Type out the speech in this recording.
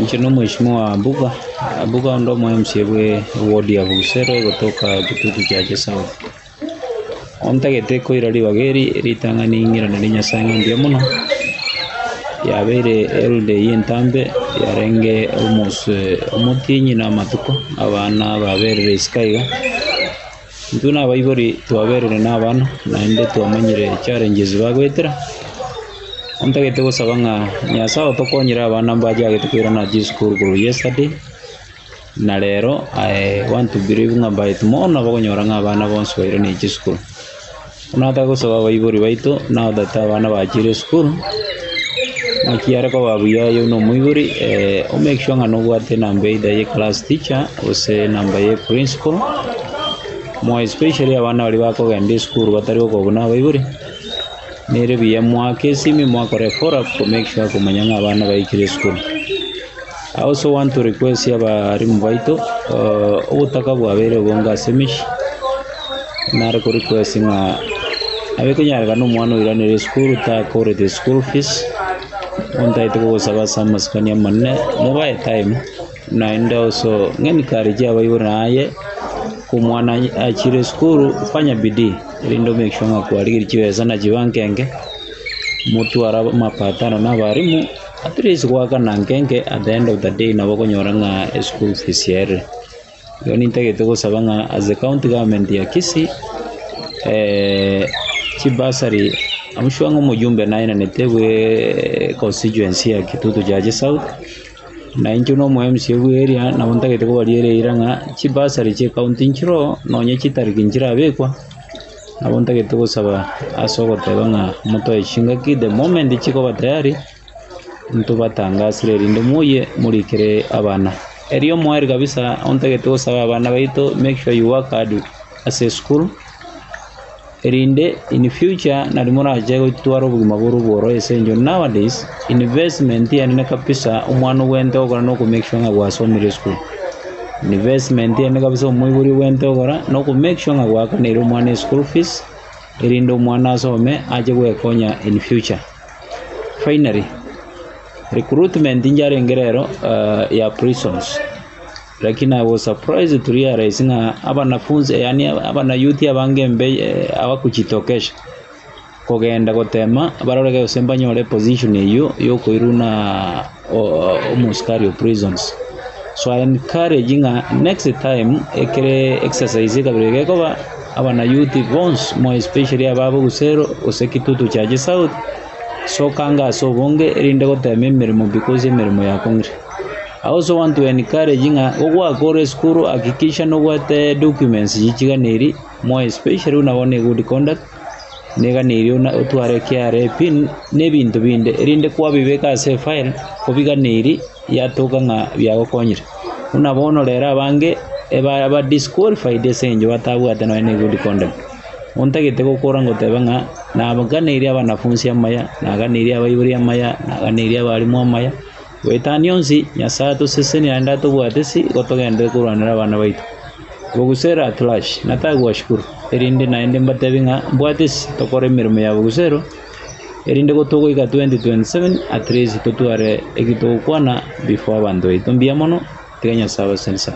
Nchini mheshimiwa Mbuga ndo MCA bwe ward ya Busero kutoka Kitutu Chache South. Ontagete ko irari bageri ritangani ngira na Nyasaye ndiye muno. Yabere elde yentambe yarenge almost umutinyi na matuko abana babere skaiga. Ntuna bayibori tuaberere n'abana nainde tuamanyire challenges bagwetera. Ontagete ko sabanga Nyasaye tokonyira abana mbaje agitukwira na school guru yesterday. Na rero I want to believe by tomorrow bagonyora ng'abana bonse baire ni school. Unataka kusaba bayibori baito now that abana bachire school. Makiara ko babuya yo no muibori o make sure ngano gwate nambe ida class teacher ose namba ye principal. More especially abana bali bako gende school batari ko bona bayibori. Nere biya mwake simi mwako refora to make sure kumanya ng'abana baikire school. I also want to request yaba rimubaito ubutaka bwabere bonga semish nare ko request nga abeko nyarga no mwana iranire school ta kore the school fees onta ito saba samaskania manne mobile time na enda also ngeni kariji abayibona aye kumwana achire school fanya bidii lindo make sure ngakwari kiweza na jibankenge mutu araba mapatano na barimu at least waka nankenge at the end of the day nabo konyora nga school fees yere yoni ntegete ko sabanga as a county government ya Kisii chibasari amushwango mujumbe naina netewe constituency ya Kitutu Chache South na inchuno MCA area na ntegete ko baliere iranga chibasari che county nchiro nonye chitariki nchira bekwa na ntegete ko saba asoko tebanga moto ishinga ki the moment chiko batayari nto batangasire rinde muye murikire abana eriyo mwari kabisa ontegete ko saba abana baito make sure you work hard as a school erinde in future na limona aje twaro bugima boro esenjo nowadays investment ya kabisa umwana wente ogora no ku make sure nga wasomire school investment ya kabisa umuyuri wente ogora no ku make sure nga wakanira umwana school fees erinde umwana asome aje gwekonya in future. Finally recruitment njare ngerero ya prisons lakini I was surprised to realize nga abanafunzi yani abana youth abangembe abakuchitokesha kogenda gotema barorege usemba nyore position yo koiruna muskari prisons. So I encourage nga next time ekere exercise kabirege ko abana youth bonds more especially ababo Busero ose Kitutu Chache South so kanga so bonge rinde gotema emirimo because emirimo ya kongre. I also want to encourage nga ogwa kore school hakikisha no gwate documents yichiganiri more especially unabone good conduct neganiri una utware KRA pin nebintu binde rinde kwa bibeka se file kobiganiri yatoka nga byagokonyira unabono lera bange aba disqualified esenjo batabwate no ne good conduct ontagete gukora ngo tebanga nabaganiri abanafunzi amaya naganiri abayiburi amaya naganiri abarimu amaya wetanyonzi Nyasaye seseni anda to bwatesi gotogende kuranira abana baitu Bugusera atlash natagwashukuru erinde naende mbatebinga bwatesi tokore mirimo ya Bugusero erinde gotogo ika 2027 at least totware egitokwana before abandu itombia mono teganya sawa sensa.